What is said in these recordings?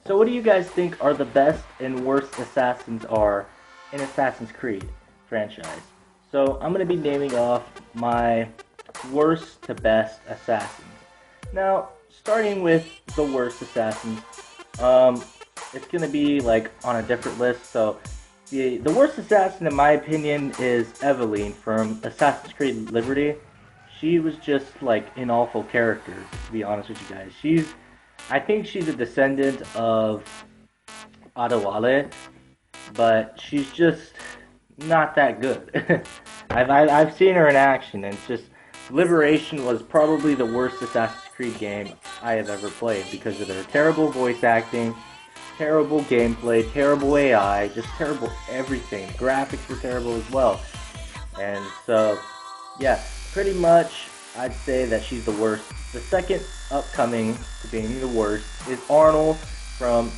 So what do you guys think are the best and worst assassins are in Assassin's Creed franchise? So I'm going to be naming off my worst to best assassins. Now, starting with the worst assassins, um, it's going to be like on a different list. So the worst assassin in my opinion is Evelyn from Assassin's Creed Liberty. She was just like an awful character, to be honest with you guys. I think she's a descendant of Adewale, but she's just not that good. I've seen her in action, and it's just Liberation was probably the worst Assassin's Creed game I have ever played because of their terrible voice acting, terrible gameplay, terrible AI, just terrible everything. Graphics were terrible as well, and so yeah, pretty much I'd say that she's the worst. The second upcoming to being the worst is Arnold from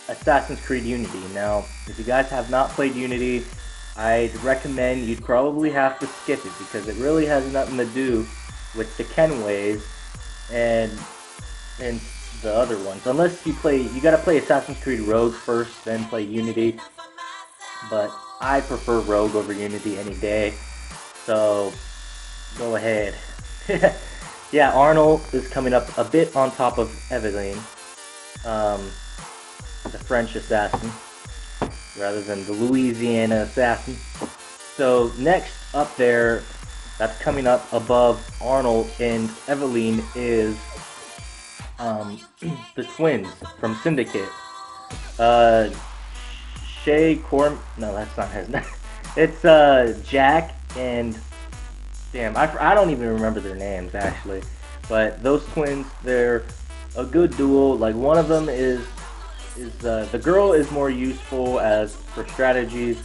Assassin's Creed Unity. Now, if you guys have not played Unity, I'd recommend you'd probably have to skip it because it really has nothing to do with the Kenways and and the other ones. Unless you gotta play Assassin's Creed Rogue first, then play Unity. But I prefer Rogue over Unity any day. So go ahead. Yeah, Arnold is coming up a bit on top of Evelyn, um, the French assassin, rather than the Louisiana assassin. So next up there, that's coming up above Arnold and Evelyn is the twins from Syndicate. Uh, Shay Corm. No, that's not his name. It's Jack and damn, I don't even remember their names actually, but those twins, they're a good duo. Like one of them is the girl is more useful as for strategies,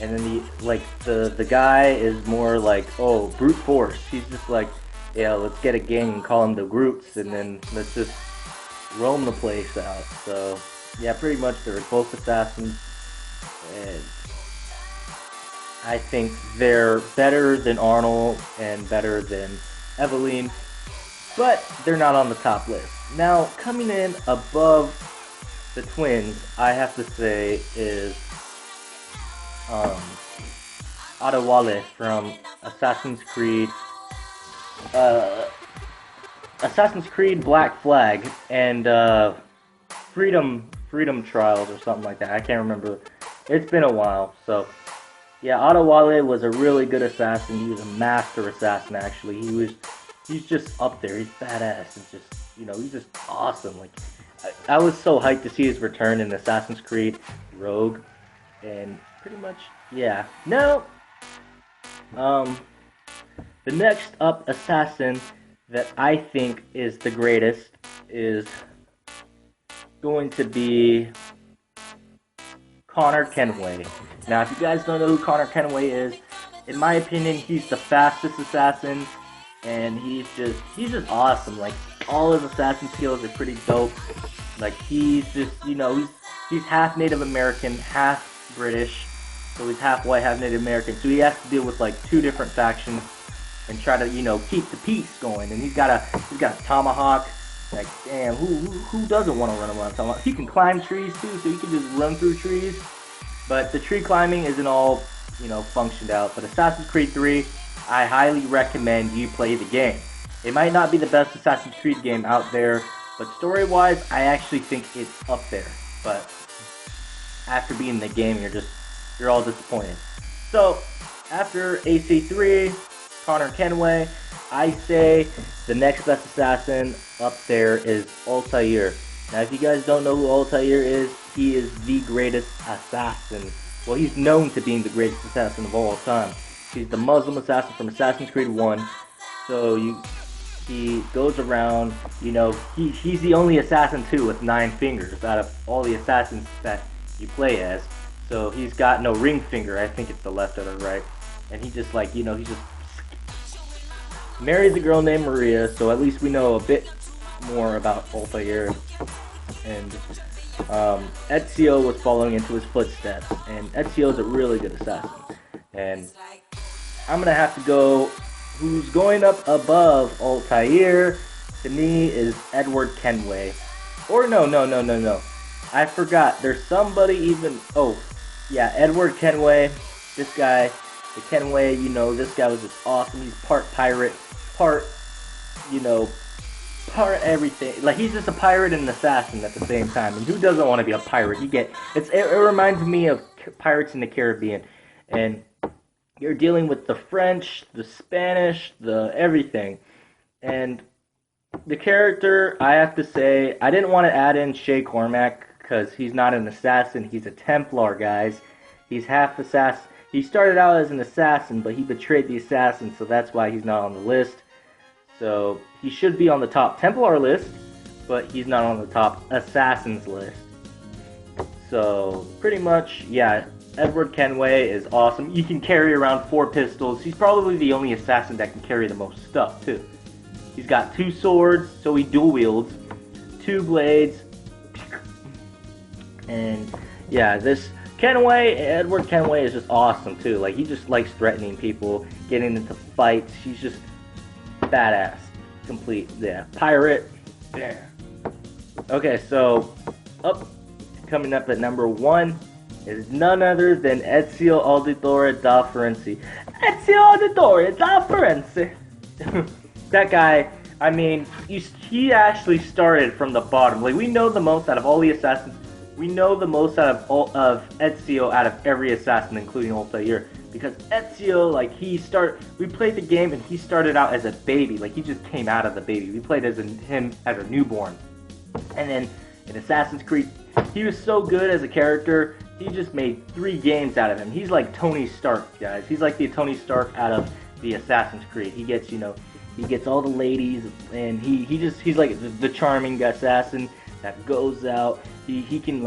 and then the guy is more like brute force. He's just like let's get a gang and call them the Groots, and then let's just roam the place out. So yeah, pretty much they're both assassins, and I think they're better than Arnold and better than Evelyn, but they're not on the top list. Now, coming in above the twins, I have to say is um, Adewale from uh, Assassin's Creed Black Flag and Freedom Trials or something like that. I can't remember. It's been a while, so. Yeah, Adewale was a really good assassin. He was a master assassin, actually. He's just up there. He's badass. And just, he's just awesome. Like, I was so hyped to see his return in Assassin's Creed Rogue. And pretty much, yeah. Now, the next up assassin that I think is the greatest is going to be Connor Kenway. Now, if you guys don't know who Connor Kenway is, in my opinion, he's the fastest assassin, and he's just awesome. Like all his assassin skills are pretty dope. Like he's just he's half Native American, half British, so he's half white, half Native American. So he has to deal with like two different factions and try to keep the peace going. And he's got a tomahawk. Like damn, who doesn't want to run around tomahawk? He can climb trees too, so he can just run through trees. But the tree climbing isn't all, functioned out. But Assassin's Creed 3, I highly recommend you play the game. It might not be the best Assassin's Creed game out there, but story-wise, I actually think it's up there. But after beating the game, you're all disappointed. So, after AC3, Connor Kenway, I say the next best assassin up there is Altair. Now, if you guys don't know who Altair is, he is the greatest assassin. Well, he's known to being the greatest assassin of all time. He's the Muslim assassin from Assassin's Creed 1. So he goes around, he's the only assassin too with 9 fingers out of all the assassins that you play as. So he's got no ring finger. I think it's the left or the right. And he just he just marries a girl named Maria. So at least we know a bit more about Altair. And Ezio was following into his footsteps, and Ezio's a really good assassin. And I'm gonna have to go. Who's going up above Altair to me is Edward Kenway, or no. I forgot. There's somebody even. Oh, yeah, Edward Kenway. This guy, the Kenway. This guy was just awesome. He's part pirate, part you know, part everything. Like he's just a pirate and an assassin at the same time. And who doesn't want to be a pirate? It reminds me of Pirates in the Caribbean, and you're dealing with the French, the Spanish, the everything, and the character. I have to say, I didn't want to add in Shay Cormac because he's not an assassin. He's a Templar, guys. He's half assassin. He started out as an assassin, but he betrayed the assassin, so that's why he's not on the list. So he should be on the top Templar list, but he's not on the top Assassins list. So pretty much, yeah, Edward Kenway is awesome. You can carry around 4 pistols. He's probably the only assassin that can carry the most stuff, too. He's got 2 swords, so he dual wields, 2 blades, and yeah, Edward Kenway is just awesome, too. Like, he just likes threatening people, getting into fights. He's just badass. Complete, yeah. Pirate, yeah. Okay, so, coming up at number 1 is none other than Ezio Auditore da Firenze. Ezio Auditore da Firenze! That guy, I mean, he actually started from the bottom. Like, we know the most out of all the assassins. We know the most out of Ezio out of every assassin, including Altair. Because Ezio, like, we played the game and he started out as a baby. Like, he just came out of the baby. We played him as a newborn. And then in Assassin's Creed, he was so good as a character, he just made 3 games out of him. He's like Tony Stark, guys. He's like the Tony Stark out of the Assassin's Creed. He gets, he gets all the ladies, and he's like the charming assassin that goes out. He can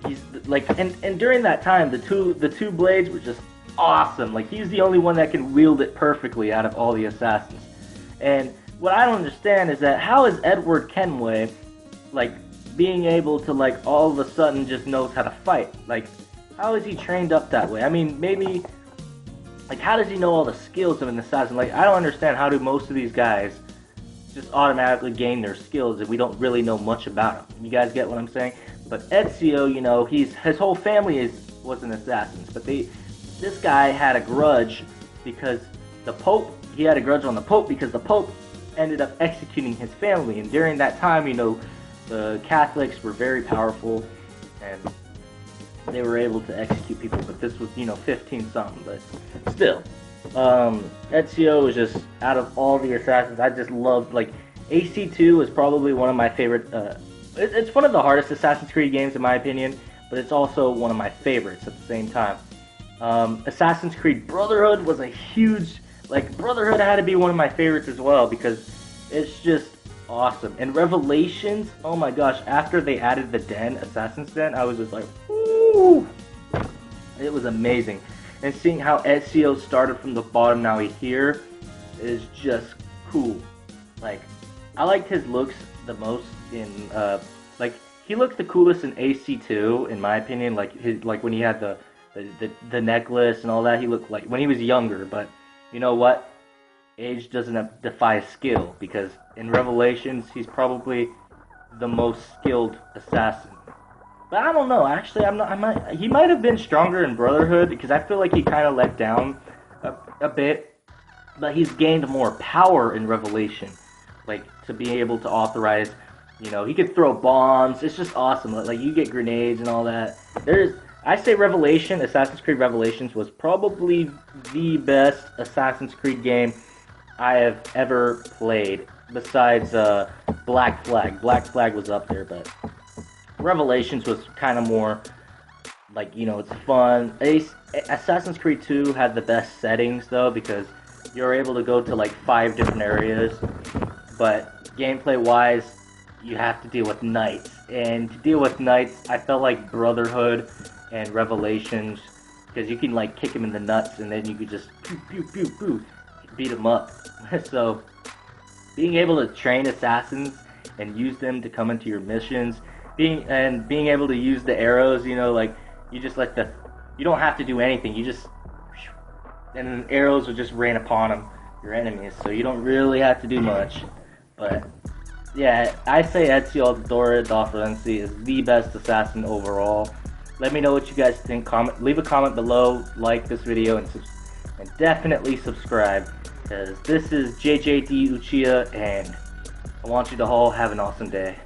he's like, and during that time, the two blades were just awesome. Like, he's the only one that can wield it perfectly out of all the assassins. And what I don't understand is that how is Edward Kenway, like, being able to, like, all of a sudden just knows how to fight? Like, how is he trained up that way? I mean, maybe, like, how does he know all the skills of an assassin? Like, I don't understand how do most of these guys just automatically gain their skills if we don't really know much about them. You guys get what I'm saying? But Ezio, his whole family was an assassins, but this guy had a grudge because he had a grudge on the Pope because the Pope ended up executing his family, and during that time, the Catholics were very powerful, and they were able to execute people, but this was, 15-something, but still. Ezio is just, out of all the assassins, I just loved, like, AC2 is probably one of my favorite, it's one of the hardest Assassin's Creed games in my opinion, but it's also one of my favorites at the same time. Assassin's Creed Brotherhood was a huge, Brotherhood had to be one of my favorites as well, because it's just awesome. And Revelations, oh my gosh, after they added the den, Assassin's Den, I was just like, ooh, it was amazing. And seeing how Ezio started from the bottom, now he's here, is just cool. Like, I liked his looks the most in, he looks the coolest in AC2, in my opinion. Like, when he had the necklace and all that, he looked like, when he was younger, but you know what? Age doesn't defy skill, because in Revelations, he's probably the most skilled assassin. But I don't know. Actually, he might have been stronger in Brotherhood, because I feel like he kind of let down a bit. But he's gained more power in Revelation, like, to be able to authorize. He could throw bombs. It's just awesome. Like, you get grenades and all that. I say Assassin's Creed Revelations was probably the best Assassin's Creed game I have ever played, besides Black Flag. Black Flag was up there, but Revelations was kind of more, like, it's fun. Assassin's Creed 2 had the best settings, though, because you're able to go to, like, 5 different areas, but gameplay-wise, you have to deal with knights, and to deal with knights, I felt like Brotherhood and Revelations, because you can, like, kick them in the nuts, and then you could just pew, pew, pew, pew, beat them up. So, being able to train assassins and use them to come into your missions, being able to use the arrows, like, you just you don't have to do anything, and arrows will just rain upon them, your enemies, so you don't really have to do much. But Yeah, I say Ezio Auditore da Firenze is the best assassin overall. Let me know what you guys think. Leave a comment below, like this video, and definitely subscribe. Because this is JJD Uchiha, and I want you to all have an awesome day.